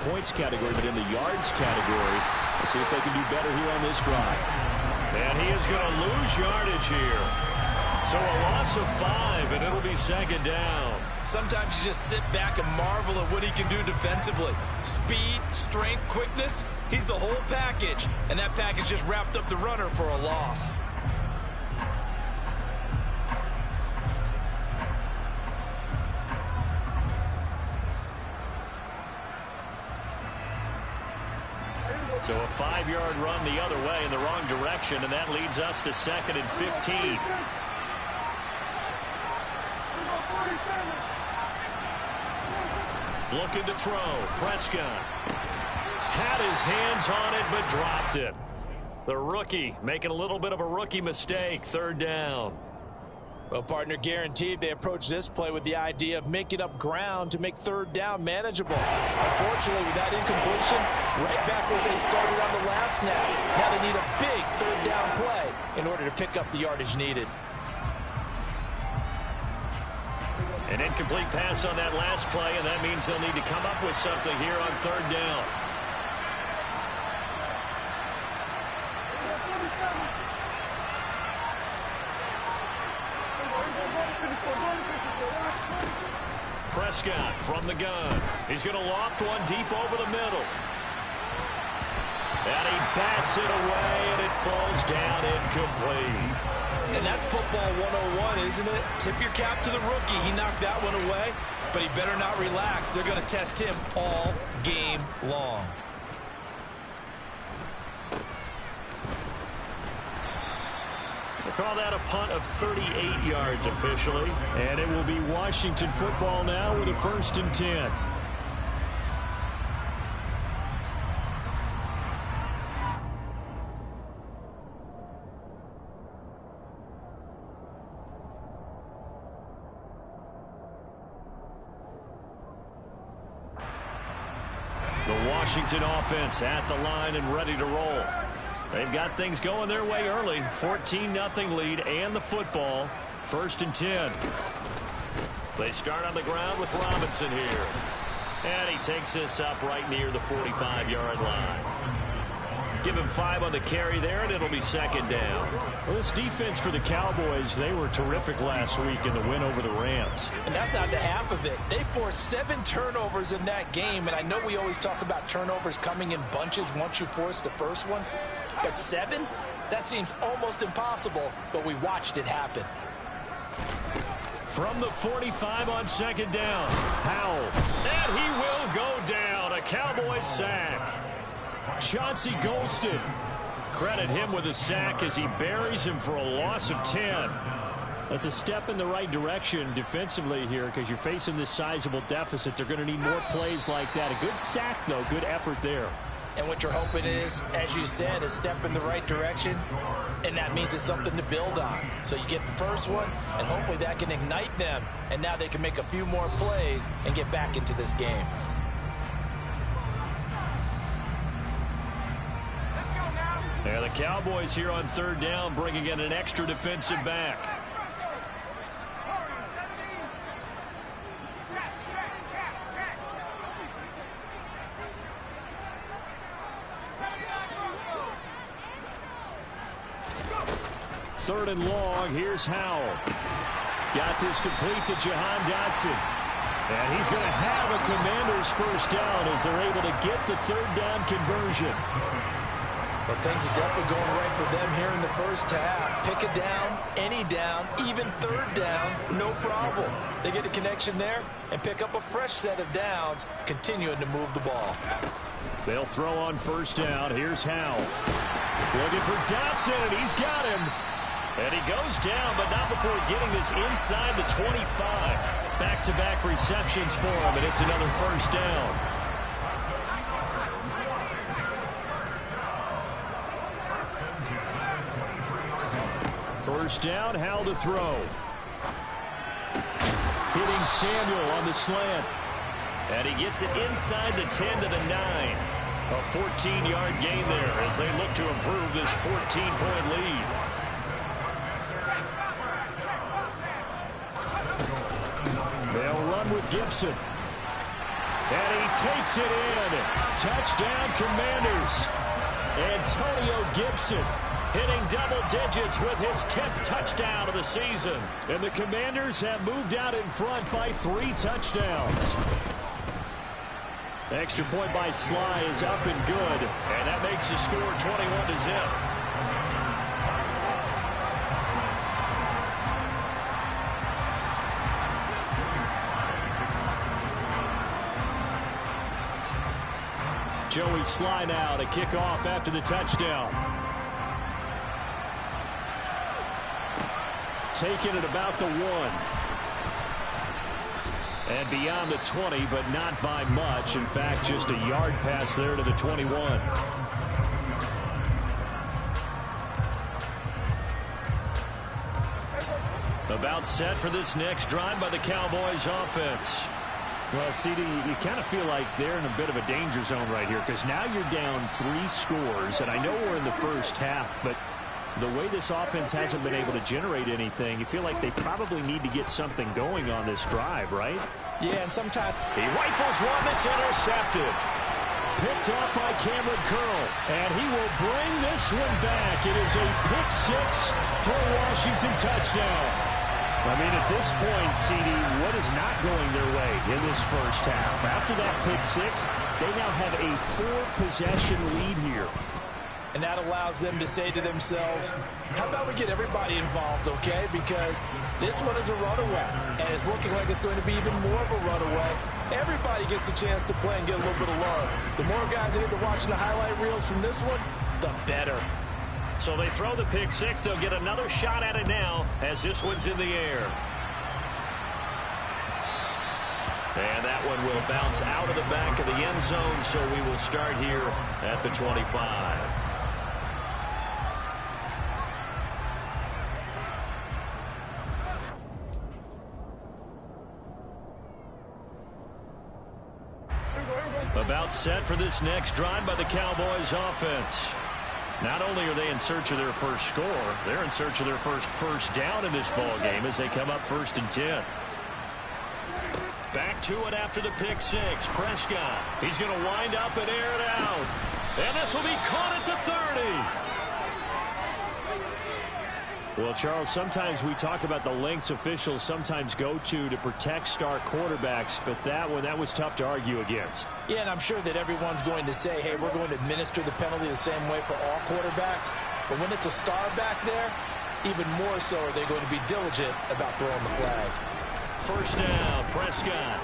points category, but in the yards category. Let's see if they can do better here on this drive. And he is going to lose yardage here. So a loss of 5, and it'll be second down. Sometimes you just sit back and marvel at what he can do defensively. Speed, strength, quickness, he's the whole package. And that package just wrapped up the runner for a loss. So a 5-yard run the other way in the wrong direction, and that leads us to 2nd and 15. Looking to throw. Prescott had his hands on it but dropped it. The rookie making a little bit of a rookie mistake. 3rd down. Well, partner, guaranteed they approach this play with the idea of making up ground to make 3rd down manageable. Unfortunately, with that incompletion, right back where they started on the last snap. Now they need a big 3rd down play in order to pick up the yardage needed. An incomplete pass on that last play, and that means they'll need to come up with something here on 3rd down. Prescott from the gun. He's going to loft one deep over the middle. And he bats it away, and it falls down incomplete. And that's football 101, isn't it? Tip your cap to the rookie. He knocked that one away, but he better not relax. They're going to test him all game long. They call that a punt of 38 yards officially. And it will be Washington football now with a 1st and 10. The Washington offense at the line and ready to roll. They've got things going their way early. 14-0 lead and the football. 1st and 10. They start on the ground with Robinson here. And he takes this up right near the 45-yard line. Give him 5 on the carry there, and it'll be 2nd down. Well, this defense for the Cowboys, they were terrific last week in the win over the Rams. And that's not the half of it. They forced 7 turnovers in that game, and I know we always talk about turnovers coming in bunches once you force the first one. But 7? That seems almost impossible, but we watched it happen. From the 45 on 2nd down, Howell. And he will go down. A Cowboys sack. Chauncey Golston. Credit him with a sack as he buries him for a loss of 10. That's a step in the right direction defensively here because you're facing this sizable deficit. They're going to need more plays like that. A good sack, though. Good effort there. And what you're hoping is, as you said, a step in the right direction, and that means it's something to build on. So you get the first one, and hopefully that can ignite them, and now they can make a few more plays and get back into this game. Yeah, the Cowboys here on 3rd down bringing in an extra defensive back. Third and long. Here's Howell. Got this complete to Jahan Dotson. And he's going to have a Commanders 1st down as they're able to get the 3rd down conversion. But things are definitely going right for them here in the first half. Pick a down, any down, even 3rd down, no problem. They get a connection there and pick up a fresh set of downs, continuing to move the ball. They'll throw on 1st down. Here's Howell. Looking for Dotson, and he's got him. And he goes down, but not before getting this inside the 25. Back-to-back receptions for him, and it's another 1st down. First down, Howell to throw. Hitting Samuel on the slant. And he gets it inside the 10 to the 9. A 14-yard gain there as they look to improve this 14-point lead. They'll run with Gibson. And he takes it in. Touchdown, Commanders. Antonio Gibson hitting double digits with his 10th touchdown of the season. And the Commanders have moved out in front by 3 touchdowns. The extra point by Sly is up and good. And that makes the score 21-0. Joey Sly now to kick off after the touchdown. Taking it about the 1. And beyond the 20, but not by much. In fact, just a yard pass there to the 21. About set for this next drive by the Cowboys offense. Well, CD, you kind of feel like they're in a bit of a danger zone right here because now you're down 3 scores, and I know we're in the first half, but the way this offense hasn't been able to generate anything, you feel like they probably need to get something going on this drive, right? Yeah, and sometimes he rifles one that's intercepted. Picked off by Cameron Curl, and he will bring this one back. It is a pick 6 for a Washington touchdown. I mean, at this point, CD, what is not going their way in this first half? After that pick 6, they now have a 4-possession lead here. And that allows them to say to themselves, how about we get everybody involved, okay? Because this one is a runaway, and it's looking like it's going to be even more of a runaway. Everybody gets a chance to play and get a little bit of love. The more guys that end up watching the highlight reels from this one, the better. So they throw the pick 6. They'll get another shot at it now as this one's in the air. And that one will bounce out of the back of the end zone, so we will start here at the 25. About set for this next drive by the Cowboys offense. Not only are they in search of their first score, they're in search of their first down in this ball game as they come up 1st and 10. Back to it after the pick 6. Prescott. He's going to wind up and air it out. And this will be caught at the 30. Well, Charles, sometimes we talk about the lengths officials sometimes go to protect star quarterbacks, but that was tough to argue against. Yeah, and I'm sure that everyone's going to say, hey, we're going to administer the penalty the same way for all quarterbacks. But when it's a star back there, even more so are they going to be diligent about throwing the flag. First down, Prescott.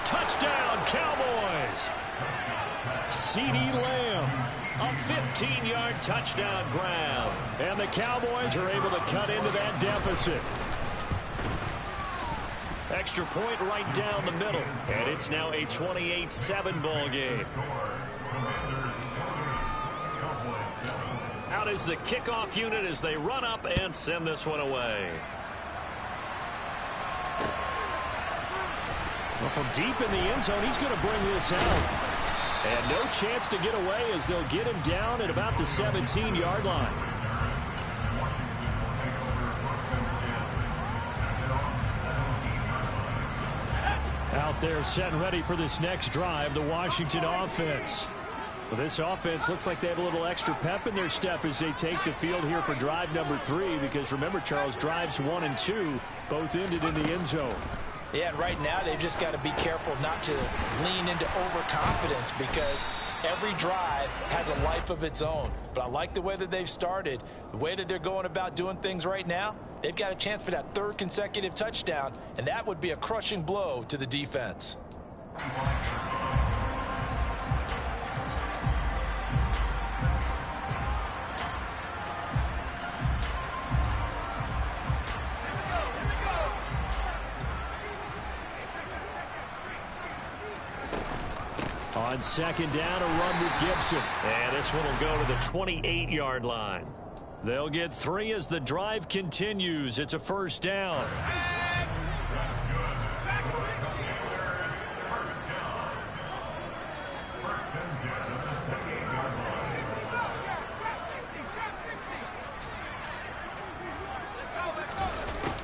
Touchdown, Cowboys. CeeDee Lamb. A 15-yard touchdown grab. And the Cowboys are able to cut into that deficit. Extra point right down the middle. And it's now a 28-7 ball game. Out is the kickoff unit as they run up and send this one away. Well, from deep in the end zone, he's going to bring this out. And no chance to get away as they'll get him down at about the 17-yard line. Out there set and ready for this next drive, the Washington offense. Well, this offense looks like they have a little extra pep in their step as they take the field here for drive number 3, because remember, Charles, drives 1 and 2 both ended in the end zone. Yeah, and right now they've just got to be careful not to lean into overconfidence, because every drive has a life of its own. But I like the way that they've started, the way that they're going about doing things right now. They've got a chance for that 3rd consecutive touchdown, and that would be a crushing blow to the defense. On 2nd down, a run with Gibson. And this one will go to the 28-yard line. They'll get 3 as the drive continues. It's a 1st down.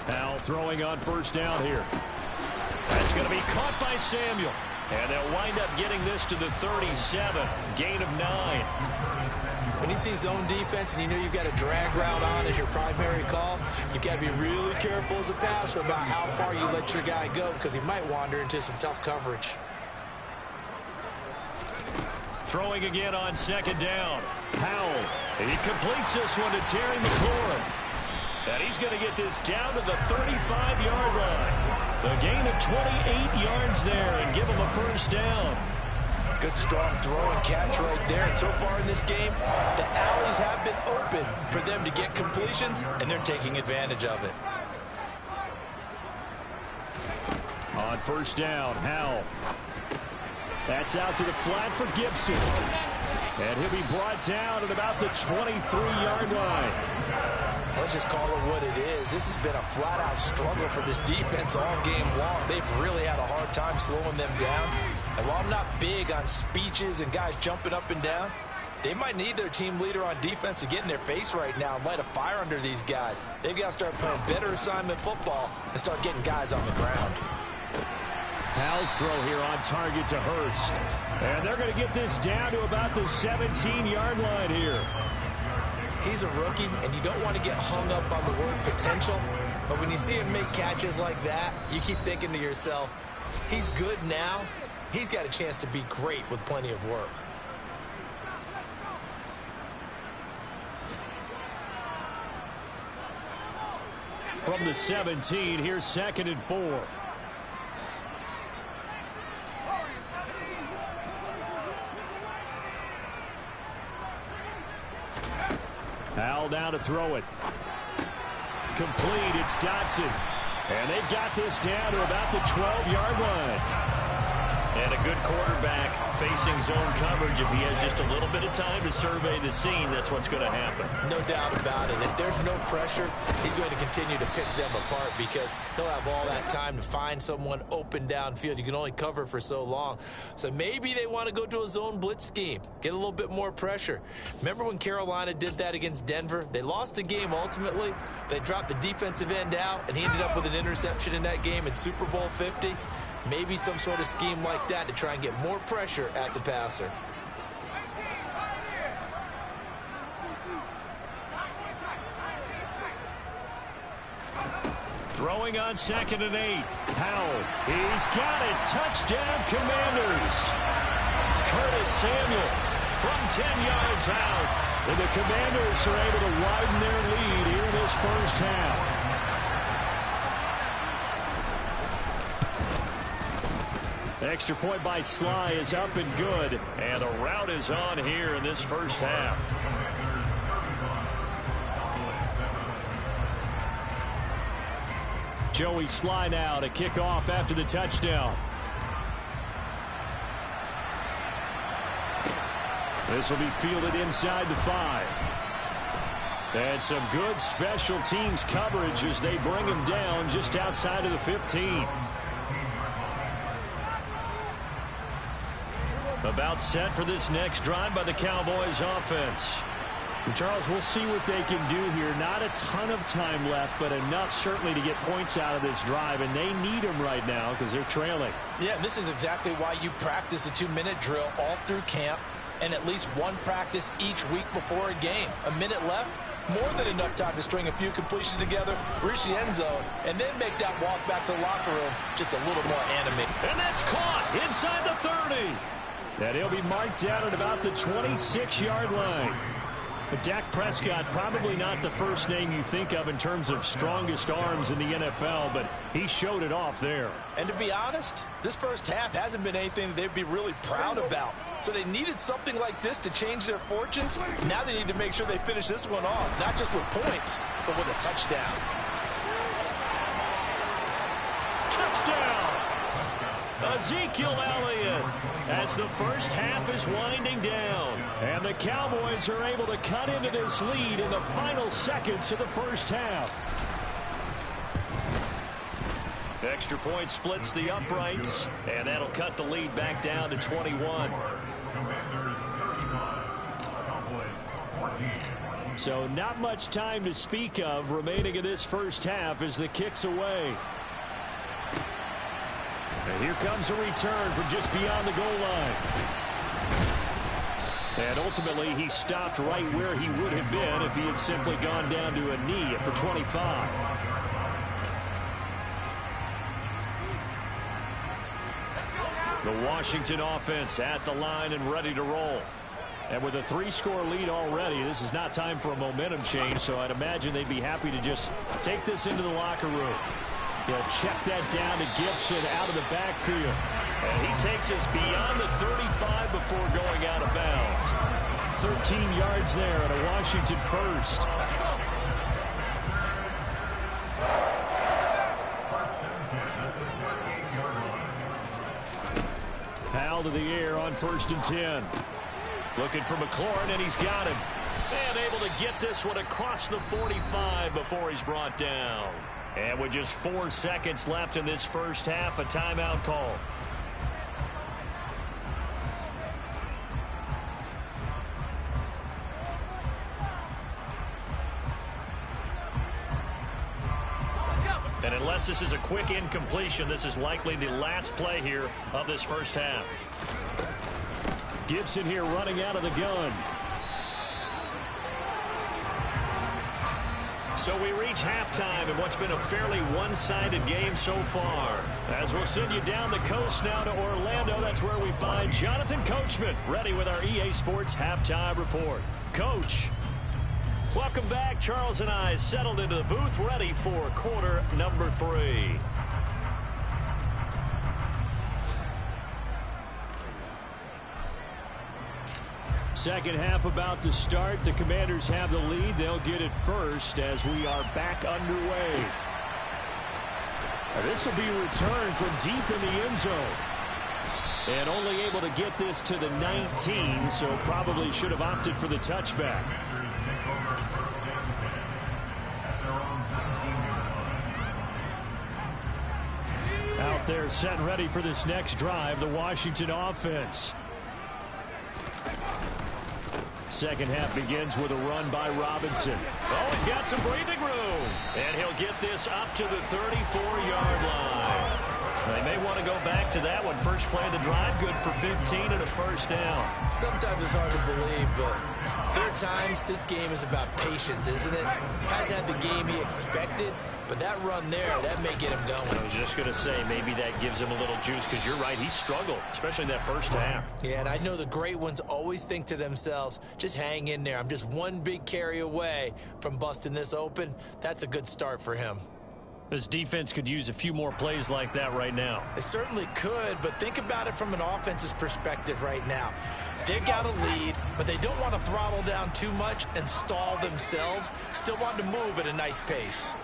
Now throwing on 1st down here. That's going to be caught by Samuel. And they'll wind up getting this to the 37. Gain of 9. When you see zone defense and you know you've got a drag route on as your primary call, you've got to be really careful as a passer about how far you let your guy go because he might wander into some tough coverage. Throwing again on second down. Powell. He completes this one to Terry McLaurin. And he's going to get this down to the 35-yard line. The gain of 28 yards there and give him a first down. Good, strong throw and catch right there. And so far in this game, the alleys have been open for them to get completions, and they're taking advantage of it. On first down, Howell. That's out to the flat for Gibson. And he'll be brought down at about the 23-yard line. Let's just call it what it is. This has been a flat-out struggle for this defense all game long. They've really had a hard time slowing them down. And while I'm not big on speeches and guys jumping up and down, they might need their team leader on defense to get in their face right now and light a fire under these guys. They've got to start playing better assignment football and start getting guys on the ground. Howell's throw here on target to Hurst. And they're going to get this down to about the 17-yard line here. He's a rookie, and you don't want to get hung up on the word potential. But when you see him make catches like that, you keep thinking to yourself, he's good now. He's got a chance to be great with plenty of work. From the 17, here's 2nd and 4. Howell down to throw it. Complete. It's Dotson. And they've got this down to about the 12-yard line. And a good quarterback facing zone coverage. If he has just a little bit of time to survey the scene, that's what's going to happen. No doubt about it. If there's no pressure, he's going to continue to pick them apart because he'll have all that time to find someone open downfield. You can only cover for so long. So maybe they want to go to a zone blitz scheme, get a little bit more pressure. Remember when Carolina did that against Denver? They lost the game ultimately. They dropped the defensive end out, and he ended up with an interception in that game in Super Bowl 50. Maybe some sort of scheme like that to try and get more pressure at the passer. Throwing on 2nd and 8. Powell. He's got it. Touchdown, Commanders. Curtis Samuel from 10 yards out. And the Commanders are able to widen their lead here in this first half. Extra point by Sly is up and good. And the route is on here in this first half. Joey Sly now to kick off after the touchdown. This will be fielded inside the 5. And some good special teams coverage as they bring him down just outside of the 15. About set for this next drive by the Cowboys offense. And Charles, we'll see what they can do here. Not a ton of time left, but enough certainly to get points out of this drive, and they need them right now because they're trailing. Yeah, and this is exactly why you practice a 2-minute drill all through camp and at least one practice each week before a game. A minute left, more than enough time to string a few completions together, reach the end zone, and then make that walk back to the locker room just a little more animated. And that's caught inside the 30. And he'll be marked down at about the 26-yard line. But Dak Prescott, probably not the first name you think of in terms of strongest arms in the NFL, but he showed it off there. And to be honest, this first half hasn't been anything that they'd be really proud about. So they needed something like this to change their fortunes. Now they need to make sure they finish this one off, not just with points, but with a touchdown. Touchdown! Ezekiel Elliott as the first half is winding down. And the Cowboys are able to cut into this lead in the final seconds of the first half. Extra point splits the uprights, and that'll cut the lead back down to 21. So not much time to speak of remaining in this first half as the kick's away. And here comes a return from just beyond the goal line. And ultimately, he stopped right where he would have been if he had simply gone down to a knee at the 25. The Washington offense at the line and ready to roll. And with a 3-score lead already, this is not time for a momentum change, so I'd imagine they'd be happy to just take this into the locker room. He'll check that down to Gibson out of the backfield. And he takes us beyond the 35 before going out of bounds. 13 yards there and a Washington first. Powell to the air on 1st and 10. Looking for McLaurin, and he's got him. And able to get this one across the 45 before he's brought down. And with just 4 seconds left in this first half, a timeout call. And unless this is a quick incompletion, this is likely the last play here of this first half. Gibson here running out of the gun. So we reach halftime in what's been a fairly one-sided game so far. As we'll send you down the coast now to Orlando, that's where we find Jonathan Coachman ready with our EA Sports Halftime Report. Coach, welcome back. Charles and I settled into the booth ready for quarter number 3. Second half about to start. The Commanders have the lead. They'll get it first as we are back underway. This will be returned from deep in the end zone. And only able to get this to the 19, so probably should have opted for the touchback. Out there set and ready for this next drive, the Washington offense. Second half begins with a run by Robinson. Oh, he's got some breathing room. And he'll get this up to the 34-yard line. They may want to go back to that one. First play of the drive, good for 15 and a first down. Sometimes it's hard to believe, but there are times this game is about patience, isn't it? Hasn't had the game he expected, but that run there, that may get him going. I was just going to say, maybe that gives him a little juice, because you're right, he struggled, especially in that first half. Yeah, and I know the great ones always think to themselves, just hang in there. I'm just one big carry away from busting this open. That's a good start for him. This defense could use a few more plays like that right now. They certainly could, but think about it from an offense's perspective right now. They've got a lead, but they don't want to throttle down too much and stall themselves. Still want to move at a nice pace.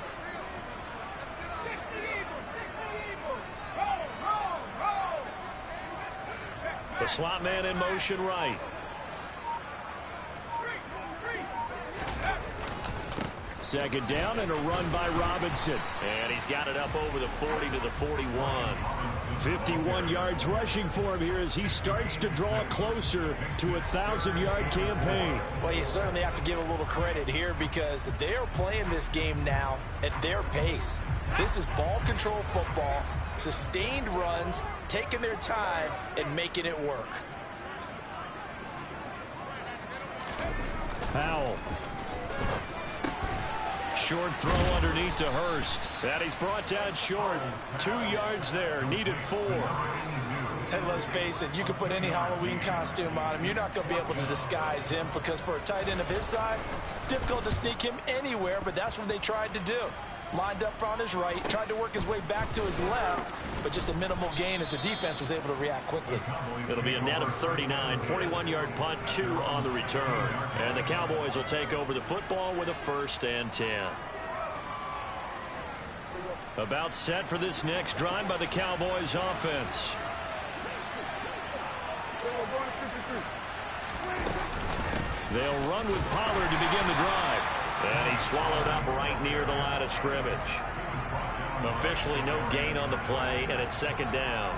The slot man in motion right. Second down and a run by Robinson. And he's got it up over the 40 to the 41. 51 yards rushing for him here as he starts to draw closer to a 1,000-yard campaign. Well, you certainly have to give a little credit here because they are playing this game now at their pace. This is ball control football, sustained runs, taking their time and making it work. Powell. Short throw underneath to Hurst. And he's brought down short. 2 yards there. Needed 4. And let's face it, you can put any Halloween costume on him. You're not going to be able to disguise him because for a tight end of his size, difficult to sneak him anywhere, but that's what they tried to do. Lined up on his right, tried to work his way back to his left, but just a minimal gain as the defense was able to react quickly. It'll be a net of 39, 41-yard punt, 2 on the return. And the Cowboys will take over the football with a 1st and 10. About set for this next drive by the Cowboys offense. They'll run with Pollard to begin the drive. And he's swallowed up right near the line of scrimmage. Officially no gain on the play, and it's second down.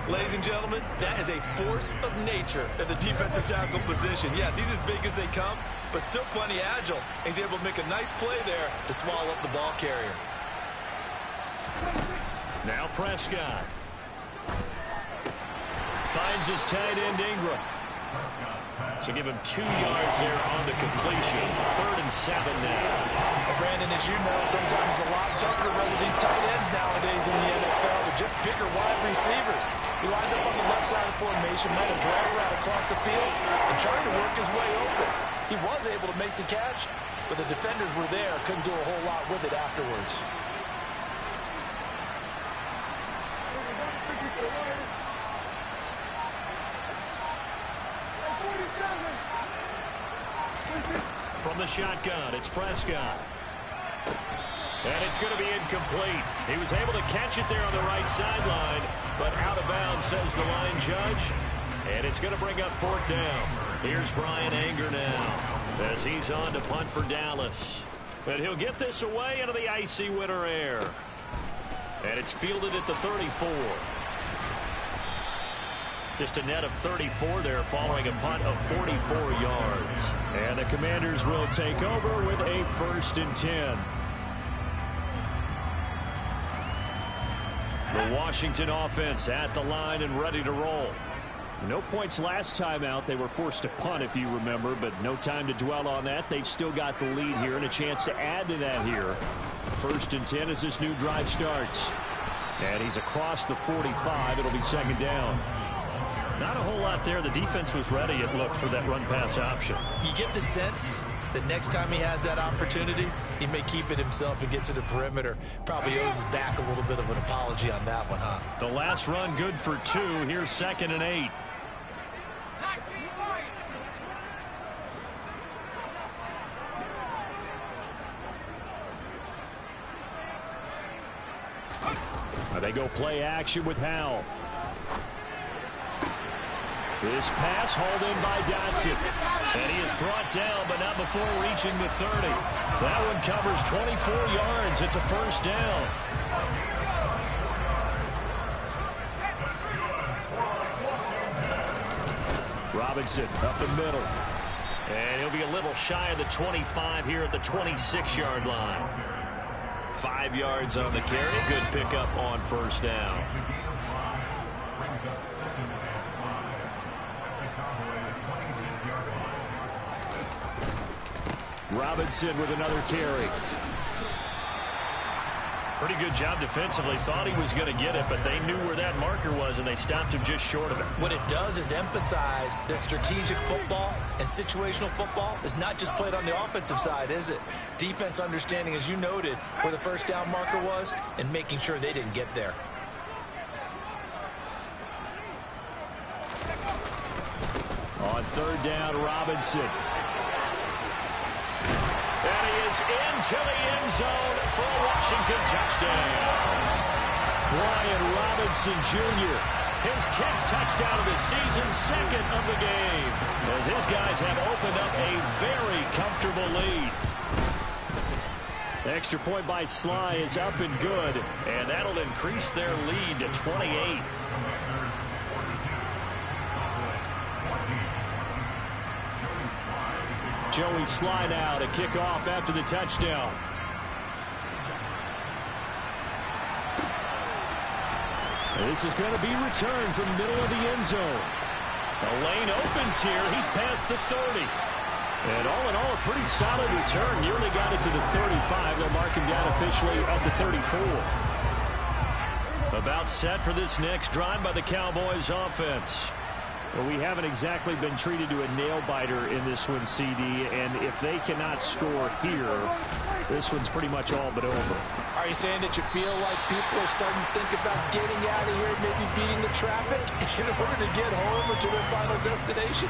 Ladies and gentlemen, that is a force of nature at the defensive tackle position. Yes, he's as big as they come, but still plenty agile. He's able to make a nice play there to swallow up the ball carrier. Now Prescott. Finds his tight end, Ingram. So give him 2 yards there on the completion. 3rd and 7 now. Well, Brandon, as you know, sometimes it's a lot tougher to run with these tight ends nowadays in the NFL. They're just bigger wide receivers. He lined up on the left side of the formation, ran a drag route across the field, and tried to work his way open. He was able to make the catch, but the defenders were there, couldn't do a whole lot with it afterwards. From the shotgun, it's Prescott. And it's going to be incomplete. He was able to catch it there on the right sideline, but out of bounds, says the line judge. And it's going to bring up 4th down. Here's Brian Anger now as he's on to punt for Dallas. And he'll get this away into the icy winter air. And it's fielded at the 34. Just a net of 34 there following a punt of 44 yards. And the Commanders will take over with a 1st and 10. The Washington offense at the line and ready to roll. No points last time out. They were forced to punt, if you remember, but no time to dwell on that. They've still got the lead here and a chance to add to that here. 1st and 10 as this new drive starts. And he's across the 45. It'll be 2nd down. Not a whole lot there. The defense was ready, it looked, for that run-pass option. You get the sense that next time he has that opportunity, he may keep it himself and get to the perimeter. Probably owes his back a little bit of an apology on that one, huh? The last run good for 2. Here's 2nd and 8. They go play action with Howell. This pass hauled in by Dotson. And he is brought down, but not before reaching the 30. That one covers 24 yards. It's a 1st down. Robinson up the middle. And he'll be a little shy of the 25 here at the 26-yard line. 5 yards on the carry. Good pickup on 1st down. Robinson with another carry. Pretty good job defensively. Thought he was going to get it, but they knew where that marker was, and they stopped him just short of it. What it does is emphasize that strategic football and situational football is not just played on the offensive side, is it? Defense understanding, as you noted, where the 1st down marker was and making sure they didn't get there. On 3rd down, Robinson. And he is into the end zone for a Washington touchdown. Brian Robinson Jr. His 10th touchdown of the season, 2nd of the game. As his guys have opened up a very comfortable lead. The extra point by Sly is up and good. And that'll increase their lead to 28. Joey Sly now to kick off after the touchdown. This is going to be returned from the middle of the end zone. The lane opens here. He's past the 30. And all in all, a pretty solid return. Nearly got it to the 35. They'll mark him down officially at the 34. About set for this next drive by the Cowboys offense. Well, we haven't exactly been treated to a nail-biter in this one, CD, and if they cannot score here, this one's pretty much all but over. Are you saying that you feel like people are starting to think about getting out of here, maybe beating the traffic in order to get home or to their final destination?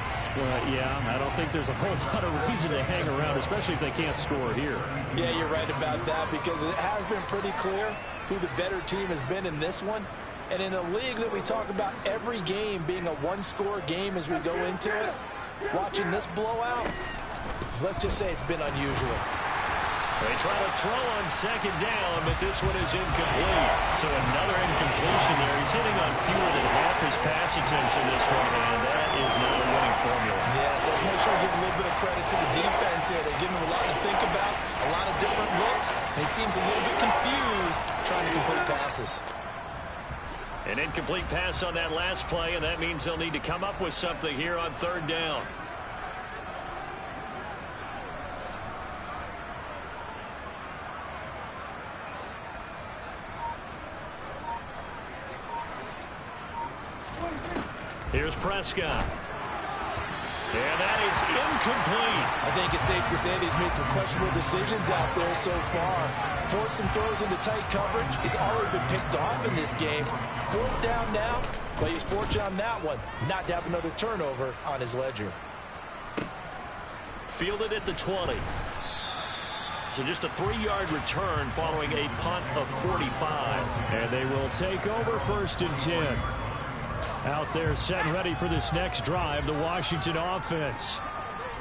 Yeah, I don't think there's a whole lot of reason to hang around, especially if they can't score here. Yeah, you're right about that, because it has been pretty clear who the better team has been in this one. And in a league that we talk about every game being a one-score game as we go into it, watching this blowout, let's just say it's been unusual. They try to throw on 2nd down, but this one is incomplete. So another incompletion there. He's hitting on fewer than half his pass attempts in this one, and that is not a winning formula. Yes, let's make sure we give a little bit of credit to the defense here. They're giving him a lot to think about, a lot of different looks, and he seems a little bit confused trying to complete passes. An incomplete pass on that last play, and that means they'll need to come up with something here on third down. Here's Prescott. And that is incomplete. I think it's safe to say that he's made some questionable decisions out there so far. Forced some throws into tight coverage. He's already been picked off in this game. Fourth down now, but he's fortunate on that one not to have another turnover on his ledger. Fielded at the 20. So just a 3-yard return following a punt of 45. And they will take over 1st and 10. Out there set and ready for this next drive, the Washington offense.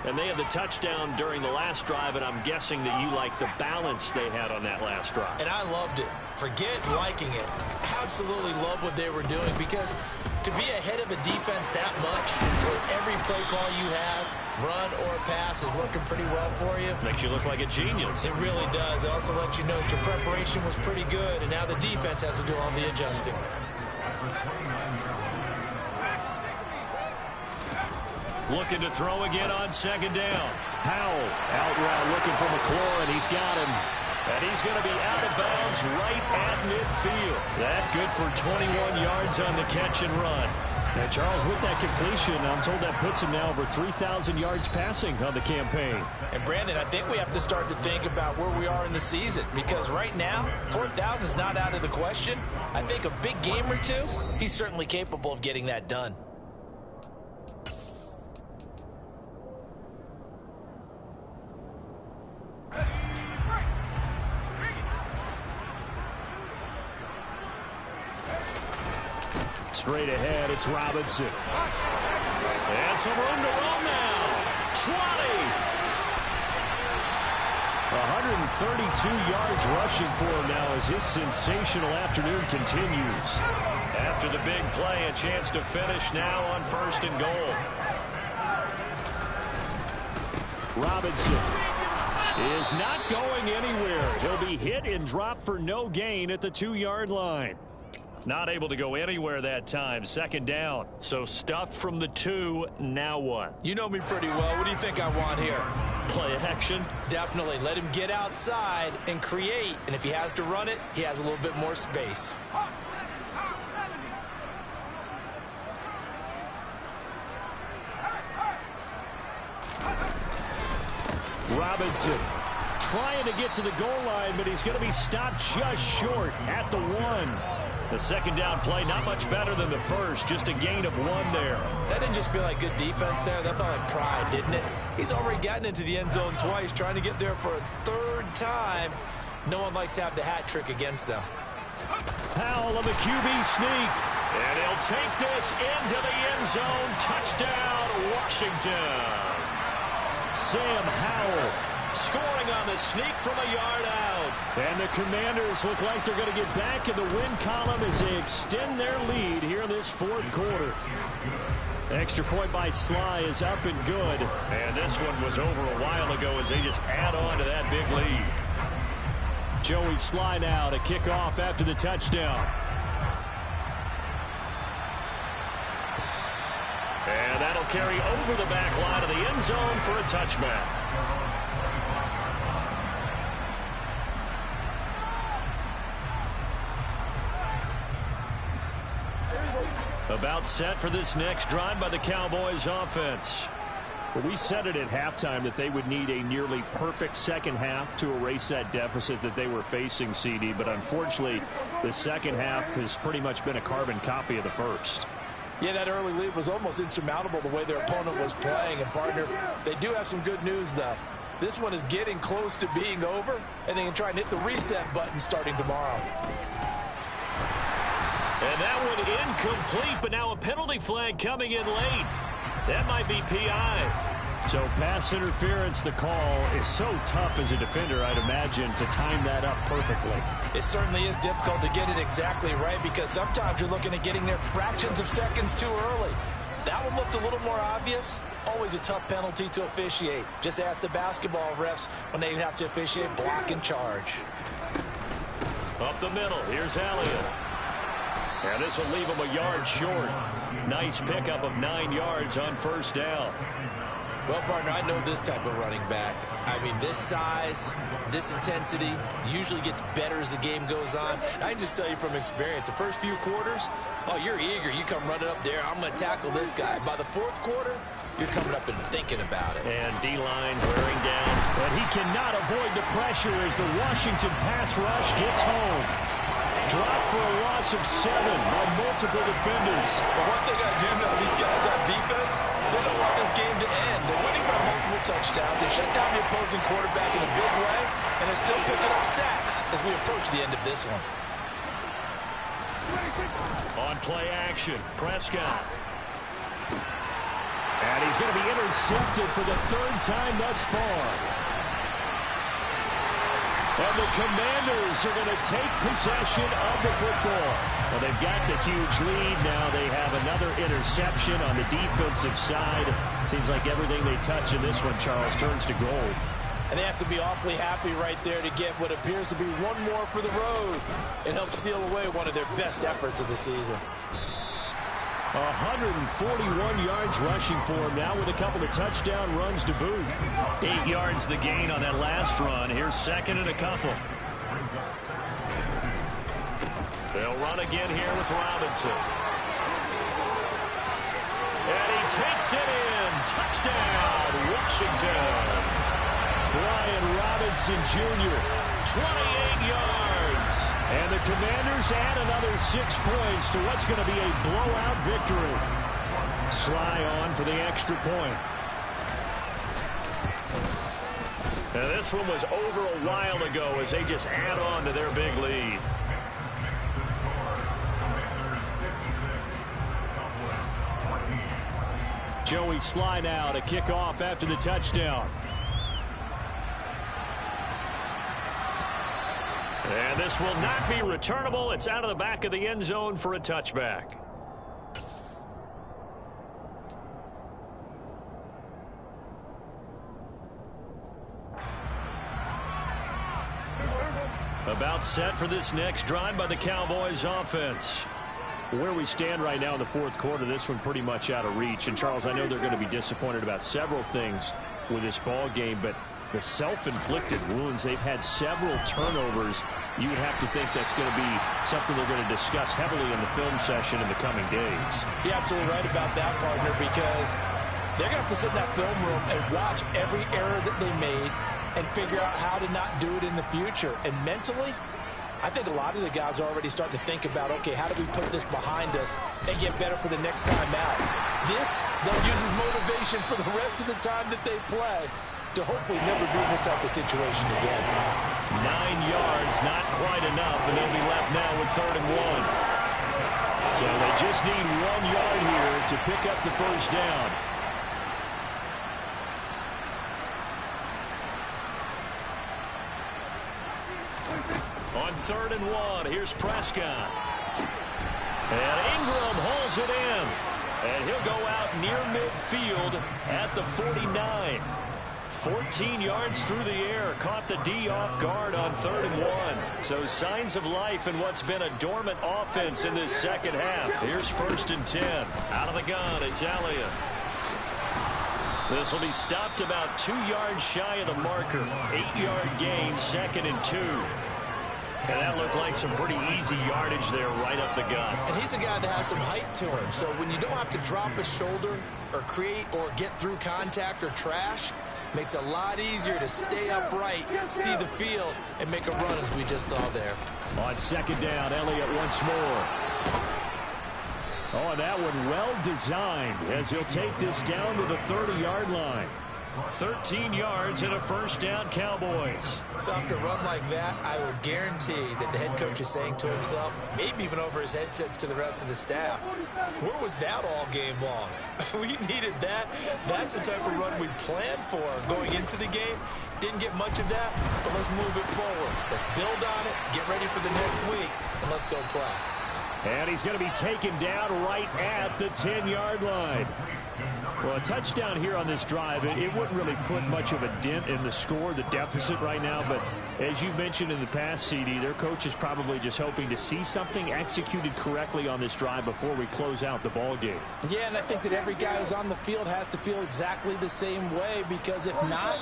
And they had the touchdown during the last drive, and I'm guessing that you like the balance they had on that last drive. And I loved it. Forget liking it. Absolutely love what they were doing, because to be ahead of a defense that much, where every play call you have, run or pass, is working pretty well for you. Makes you look like a genius. It really does. It also lets you know that your preparation was pretty good, and now the defense has to do all the adjusting. Looking to throw again on 2nd down. Powell out route looking for McLaurin. He's got him. And he's going to be out of bounds right at midfield. That good for 21 yards on the catch and run. And Charles, with that completion, I'm told that puts him now over 3,000 yards passing on the campaign. And Brandon, I think we have to start to think about where we are in the season, because right now, 4,000 is not out of the question. I think a big game or two, he's certainly capable of getting that done. Straight ahead, it's Robinson. And some room to run now. 20. 132 yards rushing for him now as his sensational afternoon continues. After the big play, a chance to finish now on 1st and goal. Robinson is not going anywhere. He'll be hit and dropped for no gain at the 2-yard line. Not able to go anywhere that time. 2nd down. So stuffed from the 2. Now what? You know me pretty well. What do you think I want here? Play action? Definitely. Let him get outside and create. And if he has to run it, he has a little bit more space. Robinson trying to get to the goal line, but he's going to be stopped just short at the 1. The 2nd down play, not much better than the first. Just a gain of 1 there. That didn't just feel like good defense there. That felt like pride, didn't it? He's already gotten into the end zone twice, trying to get there for a 3rd time. No one likes to have the hat trick against them. Powell on the QB sneak. And he'll take this into the end zone. Touchdown, Washington. Sam Howell scoring on the sneak from a yard out. And the Commanders look like they're going to get back in the win column as they extend their lead here in this 4th quarter. Extra point by Sly is up and good. And this one was over a while ago as they just add on to that big lead. Joey Sly now to kick off after the touchdown. And that'll carry over the back line of the end zone for a touchback. About set for this next drive by the Cowboys offense. Well, we said it at halftime that they would need a nearly perfect second half to erase that deficit that they were facing, CD. But unfortunately, the second half has pretty much been a carbon copy of the first. Yeah, that early lead was almost insurmountable the way their opponent was playing. And, partner, they do have some good news, though. This one is getting close to being over, and they can try and hit the reset button starting tomorrow. And that one incomplete, but now a penalty flag coming in late. That might be PI. So pass interference, the call is so tough as a defender, I'd imagine, to time that up perfectly. It certainly is difficult to get it exactly right, because sometimes you're looking at getting there fractions of seconds too early. That one looked a little more obvious. Always a tough penalty to officiate. Just ask the basketball refs when they have to officiate block and charge. Up the middle, here's Elliott. And this will leave him a yard short. Nice pickup of 9 yards on first down. Well, partner, I know this type of running back. I mean, this size, this intensity usually gets better as the game goes on. I can just tell you from experience, the first few quarters, oh, you're eager. You come running up there, I'm going to tackle this guy. By the fourth quarter, you're coming up and thinking about it. And D-line wearing down. But he cannot avoid the pressure as the Washington pass rush gets home. Drop for a loss of 7 on multiple defenders. But one thing I do know, these guys on defense, they don't want this game to end. They're winning by multiple touchdowns. They shut down the opposing quarterback in a big way, and they're still picking up sacks as we approach the end of this one. On play action, Prescott. And he's going to be intercepted for the 3rd time thus far. And the Commanders are going to take possession of the football. Well, they've got the huge lead. Now they have another interception on the defensive side. Seems like everything they touch in this one, Charles, turns to gold. And they have to be awfully happy right there to get what appears to be one more for the road. It helps seal away one of their best efforts of the season. 141 yards rushing for him now with a couple of touchdown runs to boot. 8 yards the gain on that last run. Here's 2nd and a couple. They'll run again here with Robinson. And he takes it in. Touchdown, Washington. Brian Robinson Jr., 28 yards. And the Commanders add another 6 points to what's going to be a blowout victory. Sly on for the extra point. Now this one was over a while ago as they just add on to their big lead. Joey Sly now to kick off after the touchdown. And this will not be returnable. It's out of the back of the end zone for a touchback. About set for this next drive by the Cowboys offense. Where we stand right now in the 4th quarter, this one pretty much out of reach. And, Charles, I know they're going to be disappointed about several things with this ball game, but the self-inflicted wounds, they've had several turnovers. You would have to think that's going to be something they're going to discuss heavily in the film session in the coming days. You're absolutely right about that, partner, because they're going to have to sit in that film room and watch every error that they made and figure out how to not do it in the future. And mentally, I think a lot of the guys are already starting to think about, okay, how do we put this behind us and get better for the next time out? This, they'll use as motivation for the rest of the time that they play to hopefully never be in this type of situation again. 9 yards, not quite enough, and they'll be left now with 3rd and 1. So they just need 1 yard here to pick up the first down. On 3rd and 1, here's Prescott. And Ingram holds it in. And he'll go out near midfield at the 49. 14 yards through the air. Caught the D off guard on 3rd and 1. So signs of life in what's been a dormant offense in this second half. Here's 1st and 10. Out of the gun, it's Elliott. This will be stopped about 2 yards shy of the marker. 8-yard gain, 2nd and 2. And that looked like some pretty easy yardage there right up the gut. And he's a guy that has some height to him. So when you don't have to drop a shoulder or create or get through contact or trash, makes it a lot easier to stay upright, see the field, and make a run as we just saw there. On 2nd down, Elliott once more. Oh, and that one well designed as he'll take this down to the 30-yard line. 13 yards and a first down, Cowboys. So after a run like that, I will guarantee that the head coach is saying to himself, maybe even over his headsets to the rest of the staff, where was that all game long? We needed that. That's the type of run we planned for going into the game. Didn't get much of that, but let's move it forward. Let's build on it, get ready for the next week, and let's go play. And he's going to be taken down right at the 10-yard line. Well, a touchdown here on this drive, it wouldn't really put much of a dent in the score, the deficit right now. But as you mentioned in the past, CD, their coach is probably just hoping to see something executed correctly on this drive before we close out the ball game. Yeah, and I think that every guy who's on the field has to feel exactly the same way, because if not,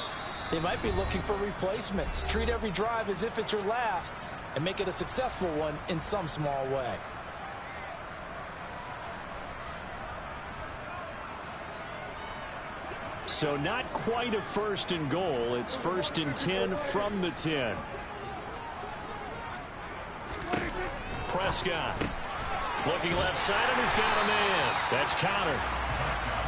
they might be looking for replacements. Treat every drive as if it's your last and make it a successful one in some small way. So not quite a 1st and goal. It's 1st and 10 from the 10. Prescott looking left side, and he's got a man. That's countered.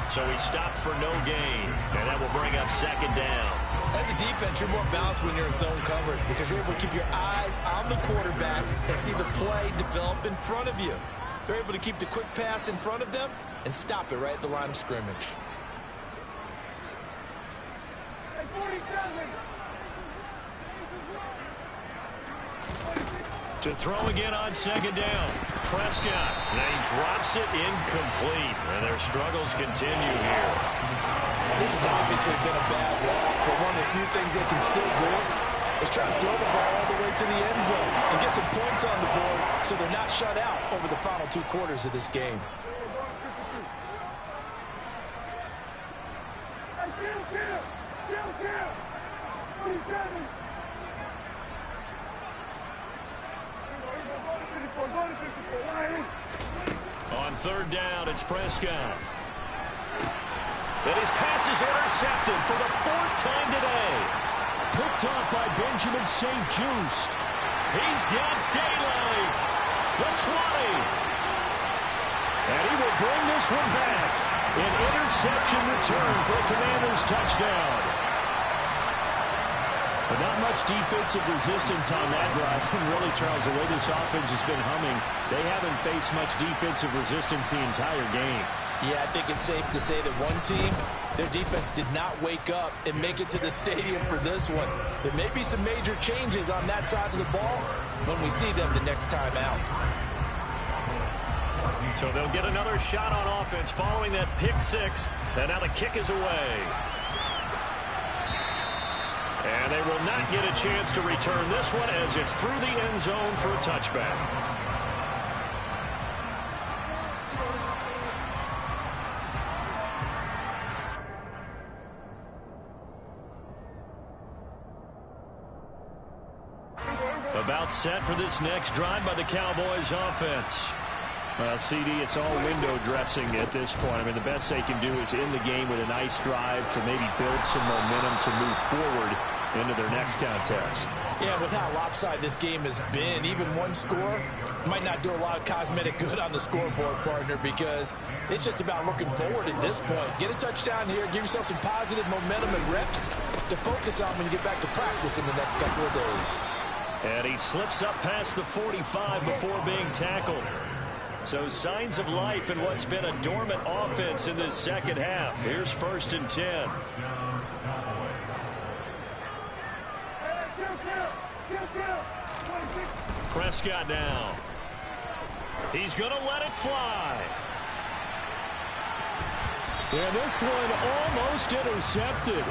So he stopped for no gain, and that will bring up 2nd down. As a defense, you're more balanced when you're in zone coverage because you're able to keep your eyes on the quarterback and see the play develop in front of you. They're able to keep the quick pass in front of them and stop it right at the line of scrimmage. To throw again on 2nd down. Prescott. And he drops it incomplete. And their struggles continue here. This has obviously been a bad loss, but one of the few things they can still do is try to throw the ball all the way to the end zone and get some points on the board so they're not shut out over the final 2 quarters of this game. On 3rd down, it's Prescott. And his pass is intercepted for the 4th time today. Picked off by Benjamin St. Just. He's got daylight. The 20. And he will bring this one back. An interception return for a Commanders touchdown. But not much defensive resistance on that drive. And really, Charles, the way this offense has been humming, they haven't faced much defensive resistance the entire game. Yeah, I think it's safe to say that one team, their defense did not wake up and make it to the stadium for this one. There may be some major changes on that side of the ball when we see them the next time out. So they'll get another shot on offense following that pick 6. And now the kick is away. And they will not get a chance to return this one as it's through the end zone for a touchback. About set for this next drive by the Cowboys offense. Well, CD, it's all window dressing at this point. I mean, the best they can do is end the game with a nice drive to maybe build some momentum to move forward into their next contest. Yeah, with how lopsided this game has been, even one score might not do a lot of cosmetic good on the scoreboard, partner, because it's just about looking forward at this point. Get a touchdown here, give yourself some positive momentum and reps to focus on when you get back to practice in the next couple of days. And he slips up past the 45 before being tackled. So signs of life in what's been a dormant offense in this second half. Here's 1st and 10. Prescott now. He's going to let it fly. And this one almost intercepted.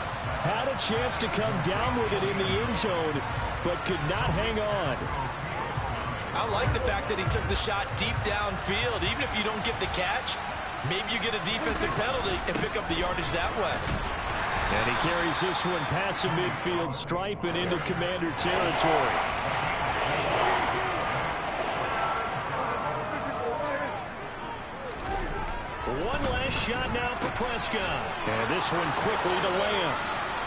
Had a chance to come down with it in the end zone, but could not hang on. I like the fact that he took the shot deep downfield. Even if you don't get the catch, maybe you get a defensive penalty and pick up the yardage that way. And he carries this one past the midfield stripe and into Commander territory. One last shot now for Prescott. And this one quickly to Lamb.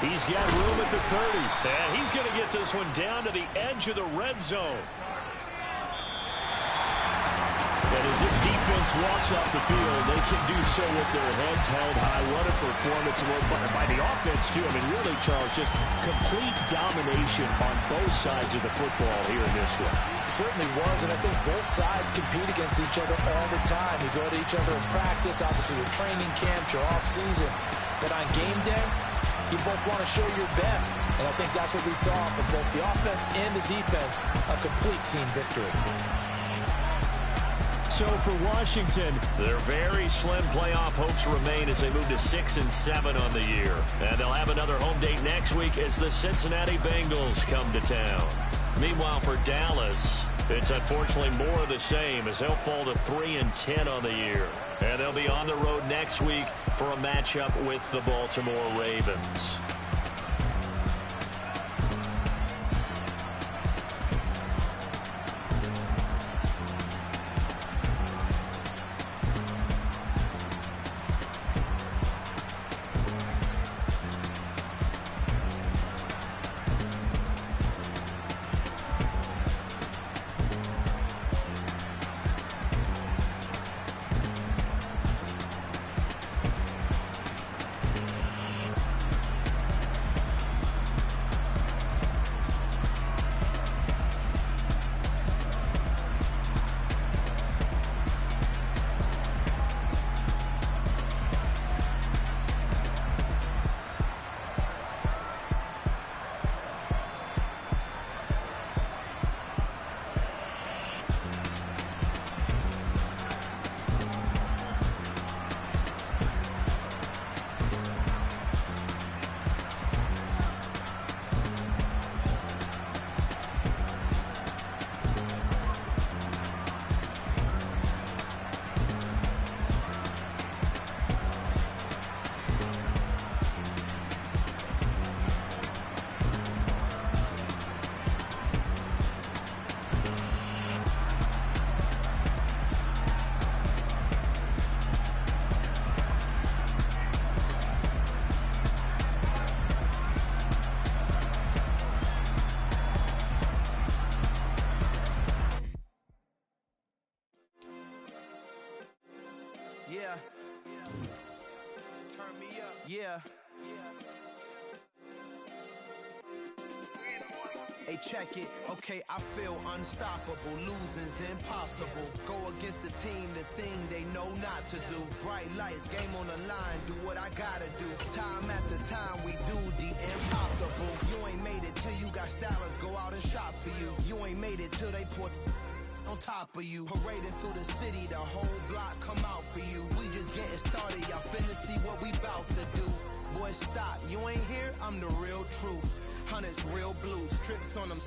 He's got room at the 30. And he's going to get this one down to the edge of the red zone. And as this defense walks off the field, they can do so with their heads held high. What a performance by the offense, too. I mean, really, Charles, just complete domination on both sides of the football here in this one. It certainly was, and I think both sides compete against each other all the time. You go to each other in practice, obviously your training camps, your off-season. But on game day, you both want to show your best. And I think that's what we saw from both the offense and the defense, a complete team victory. So for Washington, their very slim playoff hopes remain as they move to 6-7 on the year. And they'll have another home date next week as the Cincinnati Bengals come to town. Meanwhile, for Dallas, it's unfortunately more of the same as they'll fall to 3-10 on the year. And they'll be on the road next week for a matchup with the Baltimore Ravens. Yeah. Turn me up. Yeah. Hey, check it. Okay, I feel unstoppable. Losing's impossible. Go against the team, the thing they know not to do. Bright lights, game on the line. Do what I gotta do. Time after time, we do the impossible. You ain't made it till you got stylists go out and shop for you. You ain't made it till they put on top of you. Parading through the city, the whole block come out for you. We just getting started, y'all finna see what we bout to do. Boy, stop, you ain't here, I'm the real truth. Hunters, real blues, trips on them.